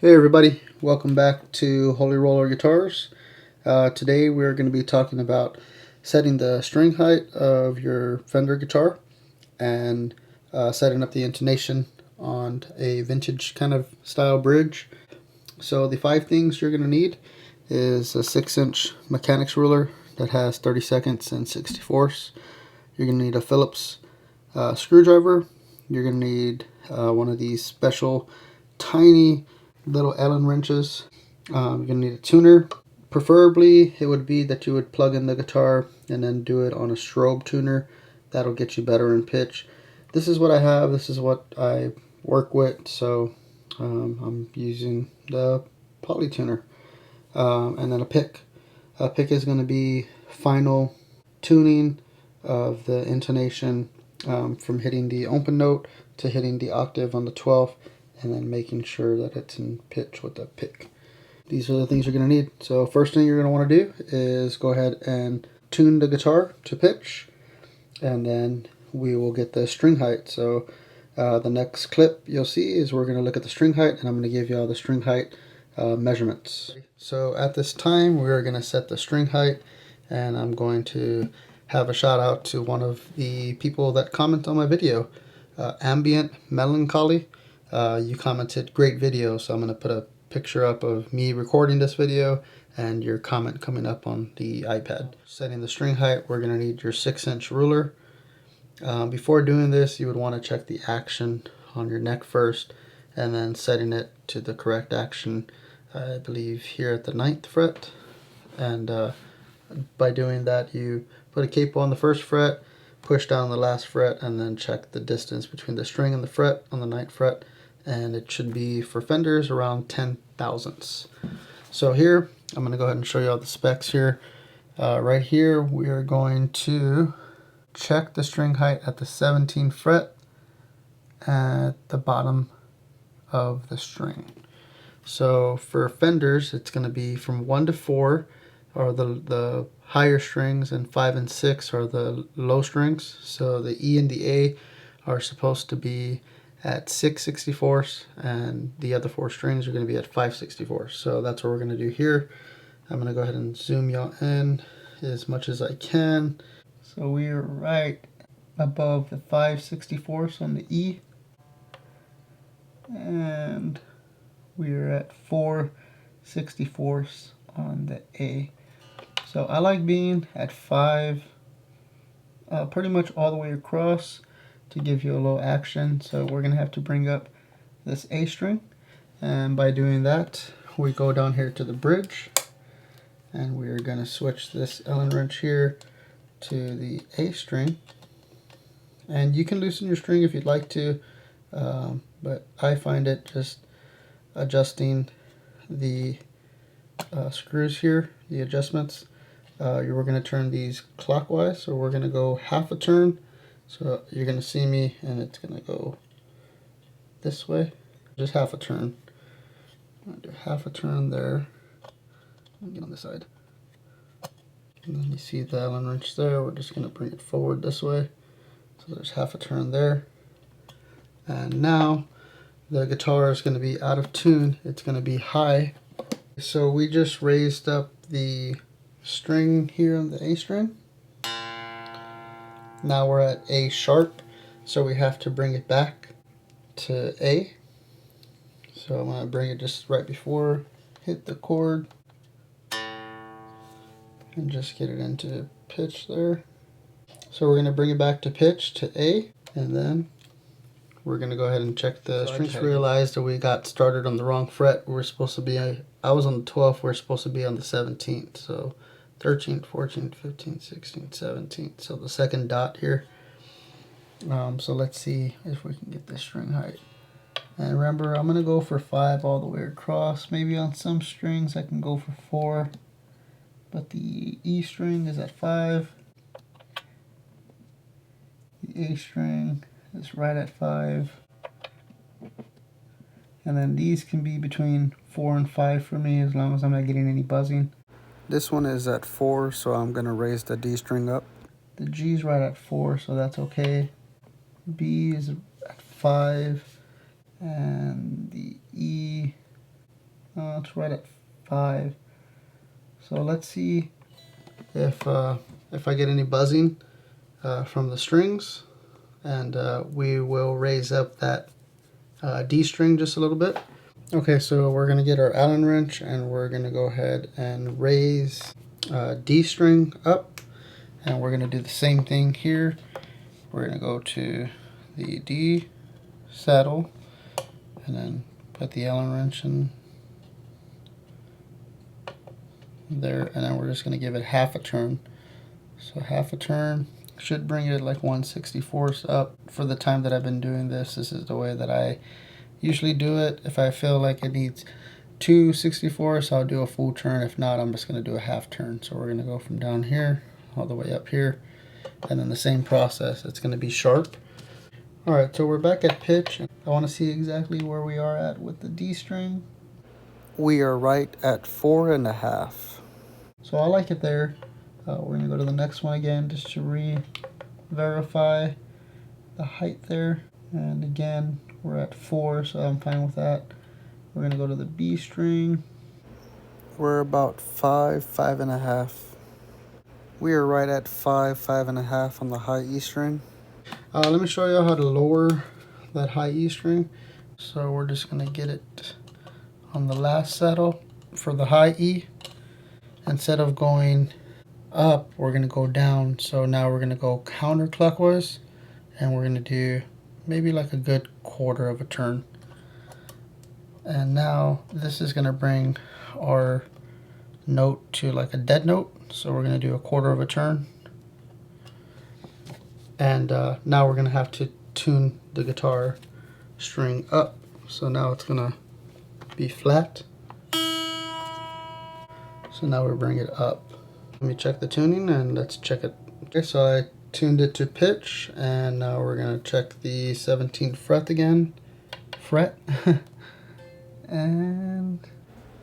Hey everybody, welcome back to Holy Roller Guitars. Today we're going to be talking about setting the string height of your Fender guitar and setting up the intonation on a vintage kind of style bridge. So the 5 things you're going to need is a 6-inch mechanics ruler that has 32nds and 64ths. You're going to need a Phillips screwdriver. You're going to need one of these special tiny little Allen wrenches. You're going to need a tuner. Preferably it would be that you would plug in the guitar and then do it on a strobe tuner. That'll get you better in pitch. This is what I have. This is what I work with, so I'm using the poly tuner. And then a pick. A pick is going to be final tuning of the intonation from hitting the open note to hitting the octave on the 12th, and then making sure that it's in pitch with the pick. These are the things you're going to need. So first thing you're going to want to do is go ahead and tune the guitar to pitch, and then we will get the string height. So the next clip you'll see is we're going to look at the string height, and I'm going to give you all the string height measurements. So at this time we're going to set the string height, and I'm going to have a shout out to one of the people that comment on my video, Ambient Melancholy. You commented great video, so I'm going to put a picture up of me recording this video and your comment coming up on the iPad. Setting the string height, we're going to need your 6-inch ruler. Before doing this, you would want to check the action on your neck first, and then setting it to the correct action, I believe here at the 9th fret. And by doing that, you put a capo on the 1st fret, push down the last fret, and then check the distance between the string and the fret on the 9th fret. And it should be, for Fenders, around 10 thousandths. So here, I'm going to go ahead and show you all the specs here. Right here, we are going to check the string height at the 17th fret at the bottom of the string. So for Fenders, it's going to be from 1 to 4 are the higher strings, and 5 and 6 are the low strings. So the E and the A are supposed to be at 6/64, and the other 4 strings are going to be at 5/64. So that's what we're going to do here. I'm going to go ahead and zoom y'all in as much as I can. So we are right above the 5/64 on the E, and we are at 4/64 on the A. So I like being at 5 pretty much all the way across to give you a little action. So we're going to have to bring up this A string, and by doing that we go down here to the bridge, and we're going to switch this Allen wrench here to the A string. And you can loosen your string if you'd like to, but I find it just adjusting the screws here, the adjustments. We're going to turn these clockwise, so we're going to go half a turn. So you're going to see me, and it's going to go this way, just half a turn. I'm going to do half a turn there. Let me get on this side. And then you see the Allen wrench there. We're just going to bring it forward this way. So there's half a turn there. And now the guitar is going to be out of tune. It's going to be high. So we just raised up the string here on the A string. Now we're at A sharp, so we have to bring it back to A. So I'm going to bring it just right before, hit the chord, and just get it into pitch there. So we're going to bring it back to pitch to A, and then we're going to go ahead and check the string. I just realized that we got started on the wrong fret. We're supposed to be, I was on the 12th, we're supposed to be on the 17th. So 13th, 14th, 15th, 16th, 17th. So the second dot here. So let's see if we can get this string height. And remember, I'm going to go for 5 all the way across. Maybe on some strings I can go for 4. But the E string is at 5. The A string is right at 5. And then these can be between 4 and 5 for me, as long as I'm not getting any buzzing. This one is at 4, so I'm going to raise the D string up. The G is right at 4, so that's okay. B is at 5, and the E It's right at 5. So let's see if I get any buzzing from the strings, and we will raise up that D string just a little bit. Okay, so we're going to get our Allen wrench and we're going to go ahead and raise D string up, and we're going to do the same thing here. We're going to go to the D saddle and then put the Allen wrench in there, and then we're just going to give it half a turn. So half a turn should bring it like 1/64 up. For the time that I've been doing this, this is the way that I usually do it. If I feel like it needs 2/64, I'll do a full turn. If not, I'm just going to do a half turn. So we're going to go from down here all the way up here, and then the same process. It's going to be sharp. Alright, so we're back at pitch. I want to see exactly where we are at with the D string. We are right at 4.5. So I like it there. We're going to go to the next one again just to re-verify the height there. And again, we're at 4, so I'm fine with that. We're going to go to the B string. We're about 5, 5.5. We are right at 5, 5.5 on the high E string. Let me show you how to lower that high E string. So we're just going to get it on the last saddle for the high E. Instead of going up, we're going to go down. So now we're going to go counterclockwise, and we're going to do maybe like a good quarter of a turn. And now this is going to bring our note to like a dead note. So we're going to do a quarter of a turn. And now we're going to have to tune the guitar string up. So now it's going to be flat. So now we bring it up. Let me check the tuning and let's check it. Okay, so I tuned it to pitch, and now we're going to check the 17th fret again. And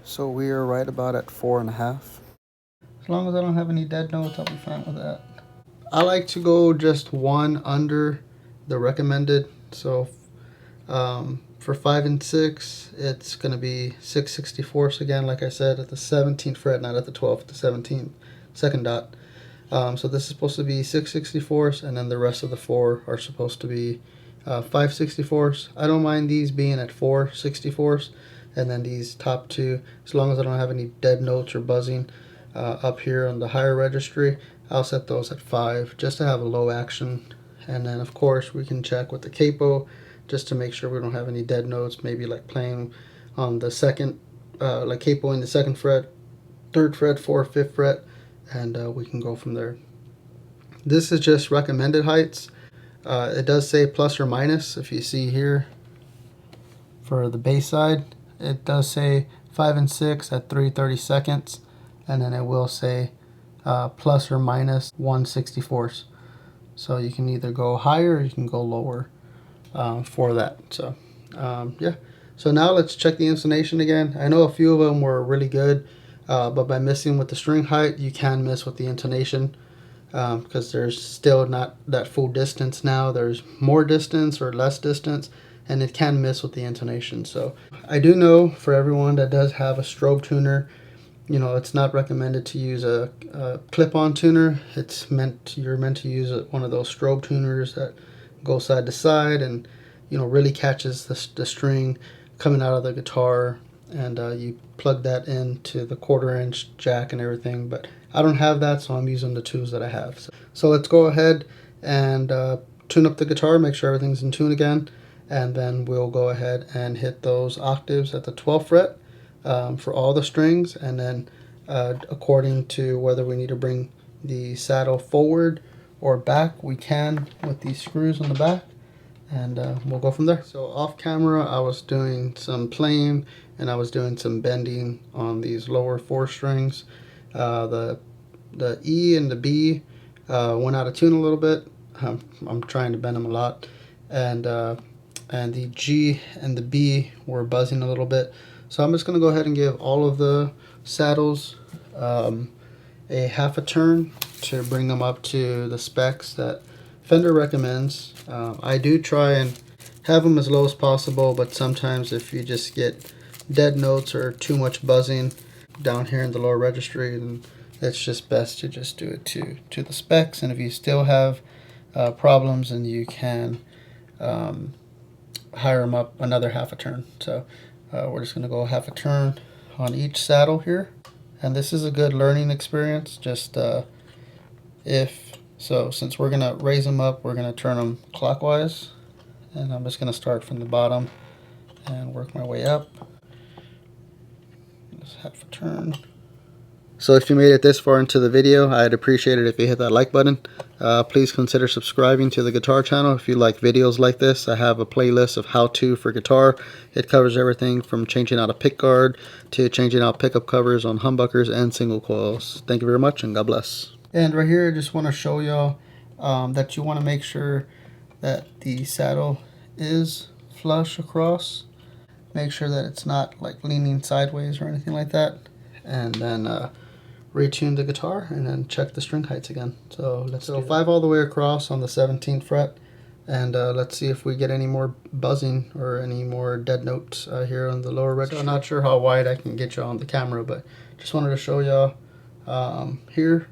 so we are right about at 4.5. As long as I don't have any dead notes, I'll be fine with that. I like to go just one under the recommended. So for 5 and 6, it's going to be 6/64 again, like I said, at the 17th fret, not at the 12th, at the 17th, second dot. So this is supposed to be 6/64, and then the rest of the 4 are supposed to be 5/64. I don't mind these being at 4/64, and then these top 2, as long as I don't have any dead notes or buzzing up here on the higher registry, I'll set those at 5 just to have a low action. And then of course we can check with the capo just to make sure we don't have any dead notes, maybe like playing on the second, like capoing the 2nd fret, 3rd fret, 4th, 5th fret, and we can go from there. This is just recommended heights. It does say plus or minus. If you see here for the bass side, it does say 5 and 6 at 3/32, and then it will say plus or minus 1/64. So you can either go higher or you can go lower for that. So yeah. So now let's check the intonation again. I know a few of them were really good, but by missing with the string height, you can miss with the intonation, because there's still not that full distance now. There's more distance or less distance, and it can miss with the intonation. So I do know for everyone that does have a strobe tuner, you know, it's not recommended to use a clip-on tuner. You're meant to use one of those strobe tuners that go side to side and, you know, really catches the string coming out of the guitar, and you plug that into the 1/4-inch jack and everything. But I don't have that, so I'm using the tools that I have. So let's go ahead and tune up the guitar, make sure everything's in tune again, and then we'll go ahead and hit those octaves at the 12th fret for all the strings, and then according to whether we need to bring the saddle forward or back, we can with these screws on the back, and we'll go from there. So off camera, I was doing some playing and I was doing some bending on these lower 4 strings. The E and the B went out of tune a little bit. I'm trying to bend them a lot, and the G and the B were buzzing a little bit. So I'm just going to go ahead and give all of the saddles a half a turn to bring them up to the specs that Fender recommends. I do try and have them as low as possible, but sometimes if you just get dead notes or too much buzzing down here in the lower registry, then it's just best to just do it to the specs. And if you still have problems, then you can higher them up another half a turn. So we're just going to go half a turn on each saddle here. And this is a good learning experience. Just since we're going to raise them up, we're going to turn them clockwise. And I'm just going to start from the bottom and work my way up. Just half a turn. So if you made it this far into the video, I'd appreciate it if you hit that like button. Please consider subscribing to the guitar channel if you like videos like this. I have a playlist of how-to for guitar. It covers everything from changing out a pick guard to changing out pickup covers on humbuckers and single coils. Thank you very much, and God bless. And right here, I just want to show y'all that you want to make sure that the saddle is flush across. Make sure that it's not like leaning sideways or anything like that. And then retune the guitar and then check the string heights again. So let's go 5 all the way across on the 17th fret, and let's see if we get any more buzzing or any more dead notes here on the lower register. So I'm not sure how wide I can get you on the camera, but just wanted to show y'all here.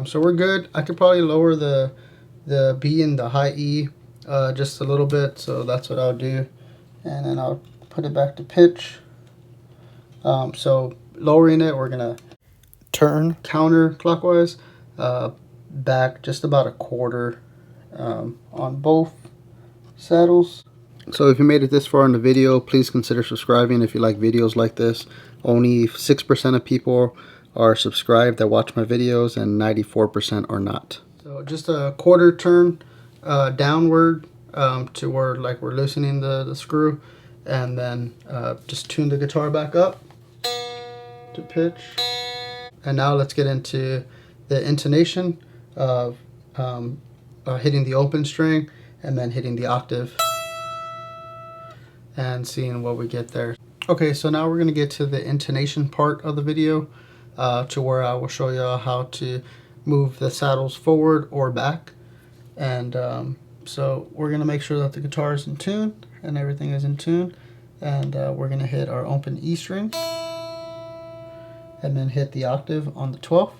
So we're good. I could probably lower the B and the high E just a little bit, so that's what I'll do, and then I'll put it back to pitch. So lowering it, we're gonna turn counterclockwise back just about a quarter on both saddles. So if you made it this far in the video, please consider subscribing if you like videos like this. Only 6% of people are subscribed that watch my videos, and 94% are not. So just a quarter turn downward to where like we're loosening the screw, and then just tune the guitar back up to pitch. And now let's get into the intonation of hitting the open string and then hitting the octave and seeing what we get there. Okay, so now we're going to get to the intonation part of the video, to where I will show you how to move the saddles forward or back. And so we're going to make sure that the guitar is in tune and everything is in tune. And we're going to hit our open E string and then hit the octave on the 12th.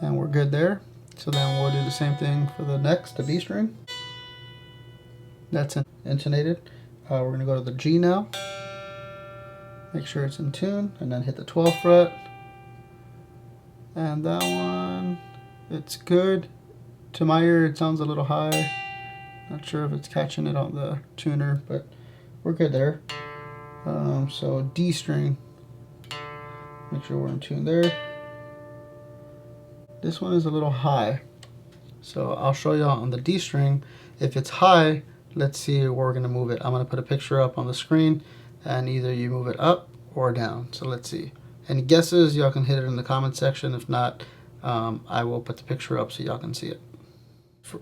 And we're good there. So then we'll do the same thing for the next, the B string. That's intonated. We're going to go to the G now. Make sure it's in tune, and then hit the 12th fret. And that one, it's good. To my ear, it sounds a little high. Not sure if it's catching it on the tuner, but we're good there. So D string, make sure we're in tune there. This one is a little high. So I'll show you on the D string. If it's high, let's see where we're going to move it. I'm going to put a picture up on the screen, and either you move it up or down. So let's see. Any guesses? Y'all can hit it in the comment section. If not, I will put the picture up so y'all can see it.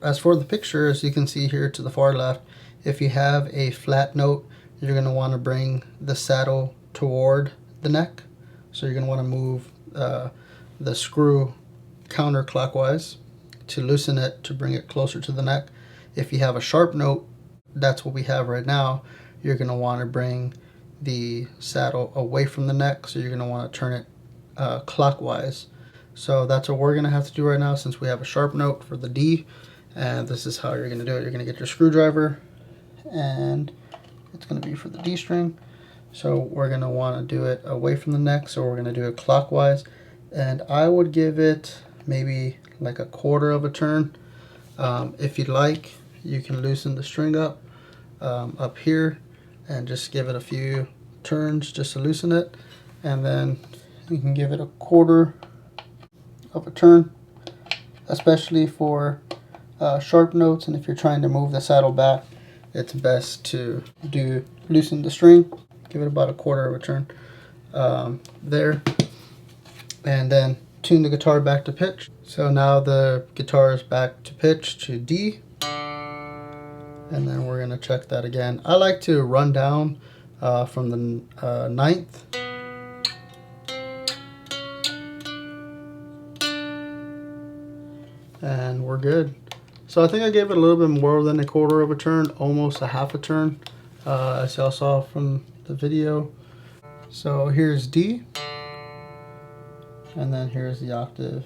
As for the picture, as you can see here to the far left, if you have a flat note, you're going to want to bring the saddle toward the neck. So you're going to want to move the screw counterclockwise to loosen it, to bring it closer to the neck. If you have a sharp note, that's what we have right now, you're going to want to bring the saddle away from the neck, so you're going to want to turn it clockwise. So that's what we're going to have to do right now, since we have a sharp note for the D. And this is how you're going to do it. You're going to get your screwdriver, and it's going to be for the D string. So we're going to want to do it away from the neck, so we're going to do it clockwise. And I would give it maybe like a quarter of a turn. If you'd like, you can loosen the string up here and just give it a few turns just to loosen it, and then you can give it a quarter of a turn, especially for sharp notes. And if you're trying to move the saddle back, it's best to loosen the string, give it about a quarter of a turn there, and then tune the guitar back to pitch. So now the guitar is back to pitch to D, and then we're going to check that again. I like to run down from the ninth. And we're good. So I think I gave it a little bit more than a quarter of a turn, almost a half a turn, as y'all saw from the video. So here's D, and then here's the octave.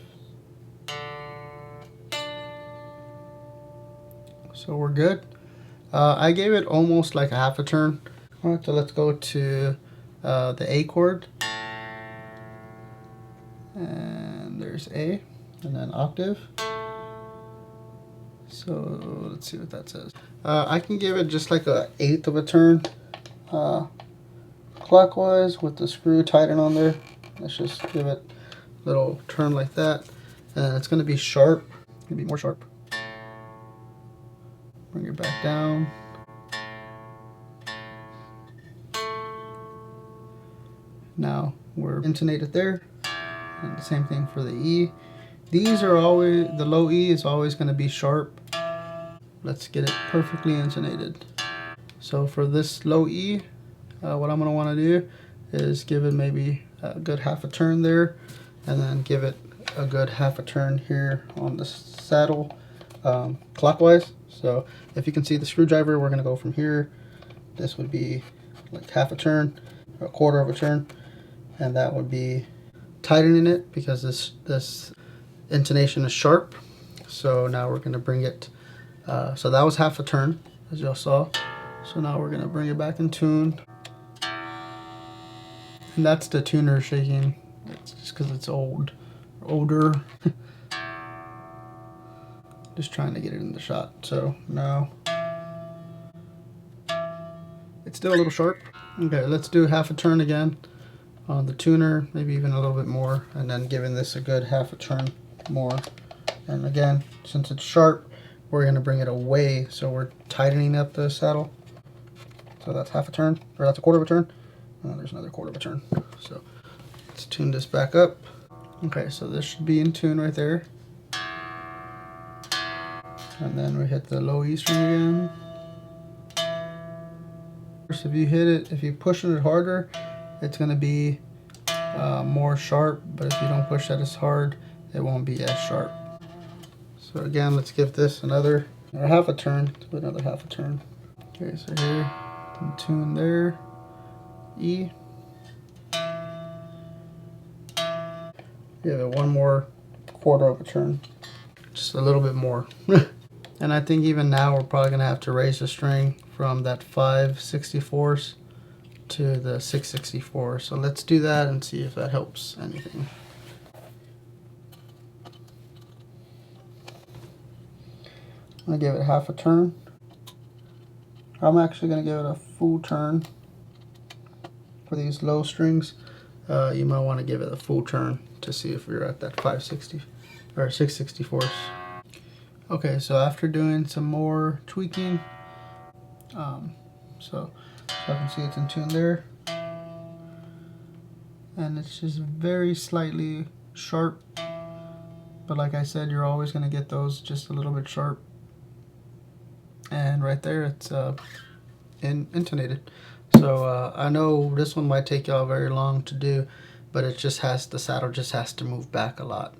So we're good. I gave it almost like a half a turn. All right, so let's go to the A chord. And there's A, and then octave. So let's see what that says. I can give it just like a eighth of a turn clockwise with the screw tightened on there. Let's just give it a little turn like that. And it's going to be sharp. It's going to be more sharp. Bring it back down. Now we're intonated there. And the same thing for the E. These are always, the low E is always going to be sharp. Let's get it perfectly intonated. So for this low E, what I'm going to want to do is give it maybe a good half a turn there, and then give it a good half a turn here on the saddle clockwise. So if you can see the screwdriver, we're going to go from here. This would be like half a turn, or a quarter of a turn, and that would be tightening it because this intonation is sharp. So now we're going to bring it, so that was half a turn, as y'all saw. So now we're going to bring it back in tune. And that's the tuner shaking. It's just because it's older. Just trying to get it in the shot. So now it's still a little sharp. Okay, let's do half a turn again on the tuner, maybe even a little bit more, and then giving this a good half a turn more. And again, since it's sharp, we're going to bring it away, so we're tightening up the saddle. So that's half a turn, or that's a quarter of a turn. Oh, there's another quarter of a turn. So let's tune this back up. Okay, so this should be in tune right there. And then we hit the low E string again. If you hit it, if you push it harder, it's going to be more sharp, but if you don't push that as hard, it won't be as sharp. So again, let's give this another half a turn, to another half a turn. Okay, so here, in tune there. E. Give it one more quarter of a turn, just a little bit more. And I think even now we're probably gonna have to raise the string from that 5/64 to the 6/64. So let's do that and see if that helps anything. I'm gonna give it half a turn. I'm actually gonna give it a full turn. For these low strings, you might want to give it a full turn to see if you're at that 5/60 or 6/64. Okay, so after doing some more tweaking, so I can see it's in tune there, and it's just very slightly sharp, but like I said, you're always going to get those just a little bit sharp. And right there, it's intonated. So I know this one might take y'all very long to do, but it just has, the saddle just has to move back a lot.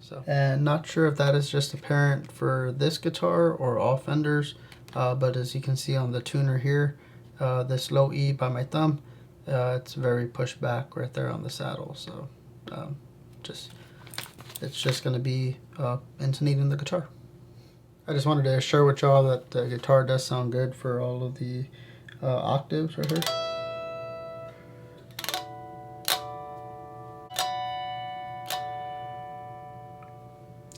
So, and not sure if that is just apparent for this guitar or all Fenders, but as you can see on the tuner here, this low E by my thumb, it's very pushed back right there on the saddle. So it's just going to be intonating the guitar. I just wanted to share with y'all that the guitar does sound good for all of the octaves right here.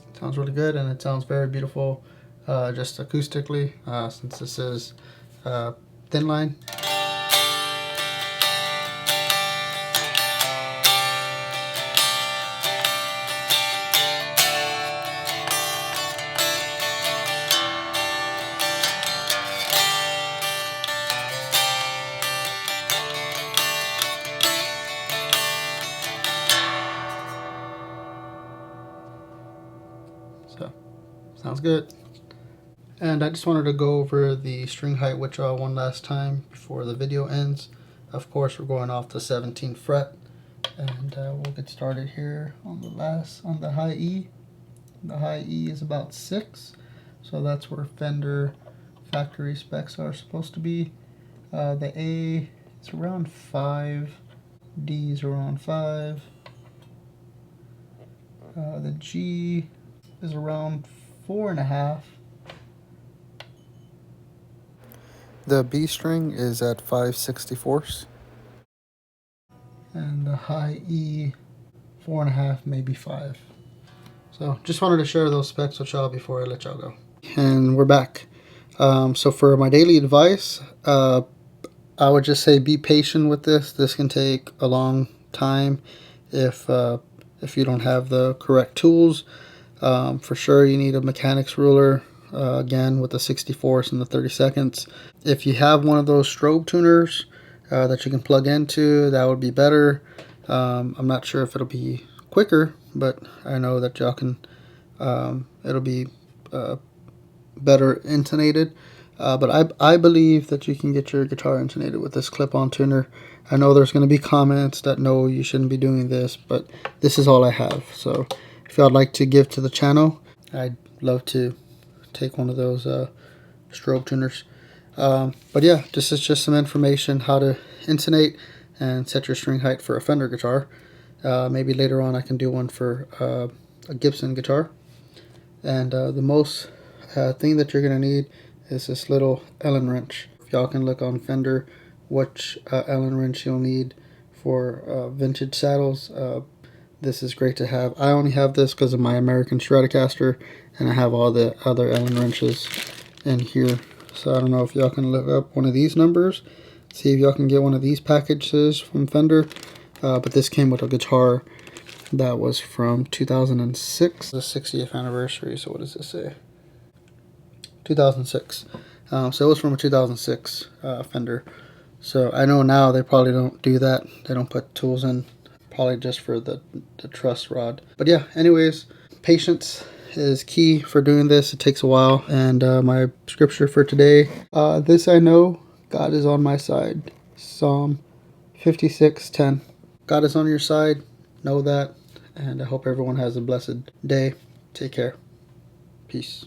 It sounds really good, and it sounds very beautiful just acoustically, since this is thin line. So, sounds good. And I just wanted to go over the string height withdrawal one last time before the video ends. Of course, we're going off the 17th fret, and we'll get started here on the high E. The high E is about 6, so that's where Fender factory specs are supposed to be. The A is around 5, D is around 5. The G is around 4.5. The B string is at 5/64. And the high E, 4.5, maybe 5. So just wanted to share those specs with y'all before I let y'all go. And we're back. So for my daily advice, I would just say be patient with this. This can take a long time if you don't have the correct tools. For sure, you need a mechanics ruler, again with the 64ths and the 32nds. If you have one of those strobe tuners that you can plug into, that would be better. I'm not sure if it'll be quicker, but I know that y'all can, it'll be better intonated. But I believe that you can get your guitar intonated with this clip-on tuner. I know there's going to be comments that no, you shouldn't be doing this, but this is all I have. So if y'all would like to give to the channel, I'd love to take one of those strobe tuners. But yeah, this is just some information how to intonate and set your string height for a Fender guitar. Maybe later on I can do one for a Gibson guitar. And the most thing that you're going to need is this little Allen wrench. If y'all can look on Fender which Allen wrench you'll need for vintage saddles, this is great to have. I only have this because of my American Stratocaster, and I have all the other Allen wrenches in here. So I don't know if y'all can look up one of these numbers, see if y'all can get one of these packages from Fender. But this came with a guitar that was from 2006, the 60th anniversary. So what does this say? 2006. So it was from a 2006 Fender. So I know now they probably don't do that. They don't put tools in, probably just for the truss rod. But yeah, anyways, patience is key for doing this. It takes a while. And my scripture for today, this I know, God is on my side. Psalm 56:10. God is on your side. Know that. And I hope everyone has a blessed day. Take care. Peace.